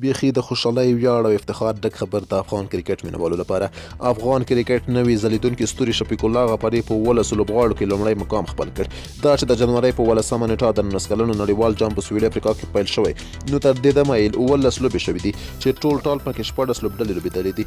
بیخي د خوشحالۍ ویاړ او افتخار ډک خبر د افغان کرکټ مینوالو لپاره. افغان کرکټ نوي ځلیدونکي ستوري شفیق الله غفاري په 11 لوبغاړو کې لومړی مقام خپل کړ. دا چې د جنوري په 11مه نیټه د 19 کلنو نړیوال جام په سویلي افریقا کې پیل شوی، نو تر دې دمه یې 11 لوبې شوي دي چې ټول پکې 14 لوبډلې لوبېدلې دي.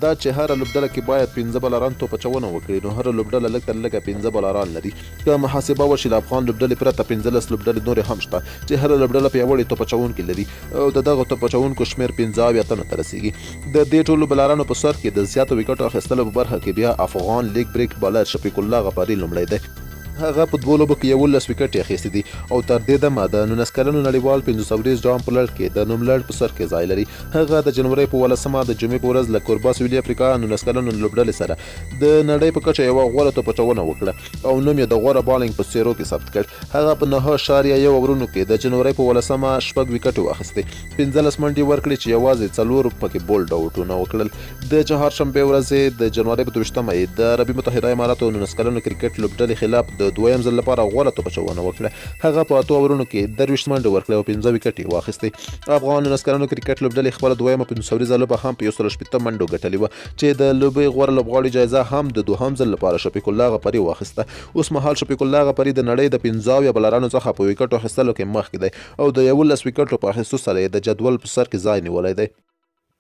دا چې هره لوبډله کې باید 15 بلران توپ اچونه وکړي، نو هره لوبډله لږ تر لږه 15 بلران لري. که محاسبه وشي د افغان لوبډلې پرته 15 لوبډلې نورې هم شته چې هره لوبډله پیاوړي توپ اچونکي لري او د دغه توپ اچونکو شمېر 15 اتنو ته رسیږي. د دې ټولو بلرانو په سر کې د زیاتو وکټو اخیستلو په برخه کې بیا افغان لیګ بریک بالر شفیق الله غفاري لومړی دی. هغه په 2 لوبو کې 11 وکټې اخیستې دي او تر دې دمه د 19 کلنو نړیوال 500 جام په لړ کې د نوملړ په سر کې ځای لري. هغه د جنوري په 11مه د جمعې په ورځ له کوربا سویلي افریقا 19 کلنو لوبډلې سره د نړۍ په کچه یوه غوره توپ اچونه وکړه او نوم یې د غوره بالینګ په څیرو کې ثبت کړ. هغه په 9.1 اورونو کې د جنوري په 11مه 6 وکټې واخیستې، 15 منډې ورکړې چې یوازې 4 پکې بولډ اوټونه وکړل. د چهارشنبې ورځې د جنوري په 22مه د عربي متحده اماراتو 19 کلنو کرکټ لوبډلې خلاف د دویم ځل لپاره غوره توپ اچونه وکړه. هغه په 8 اورونو کې 23 منډې ورکړې او 15 وکټې واخیستې. افغان 19 کلنو کرکټ لوبډلې خپله دویمه 500 لوبه هم په 160 منډو ګټلې وه چې د لوبې غوره لوبغاړي جایزه هم د دوهم ځل لپاره شفیق الله غفاري واخیسته. اوس مهال شفیق الله غفاري د نړۍ د 15 بلرانو څخه په وکټو اخیستلو کې مخکې دی او د 11 وکټو په اخیستو سره یې د جدول په سر کې ځای نیولی دی.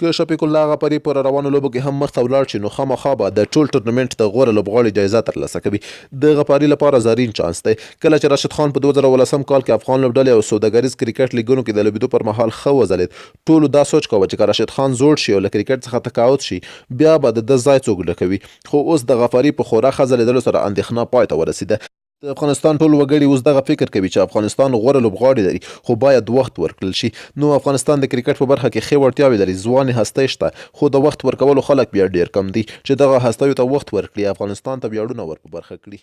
که شفیق الله غفاري پر روانو لوبو کې هم مخته ولاړ شي، نو خامخا به د ټول ټورنمنټ د غوره لوبغاړي جایزه ترلاسه کوي. د غفاري لپاره زرین چانس دی. کله چې راشد خان په 2018 کال کې افغان لوبډلې او سوداګریز کرکټ لیګونو کې د لوبېدو پر مهال ښه وځلېد، ټولو دا سوچ کوه چې که راشد خان زوړ شي او له کرکټ څخه تقاعد شي، بیا به د ده ځای څوک ډکوي. خو اوس د غفاري په خورا ښه ځلېدلو سره اندېښنه پای ته ورسېده. د افغانستان ټول وګړي اوس دغه فکر کوي چې افغانستان غوره لوبغاړي لري، خو باید وخت ورکړل شي. نو افغانستان د کرکټ په برخه کې ښې وړتیاوې لري، ځوانې هستۍ شته، خو د وخت ورکولو خلک بیا ډېر کم دي چې دغه هستیو ته وخت ورکړي، افغانستان ته ویاړونه ور په برخه کړي.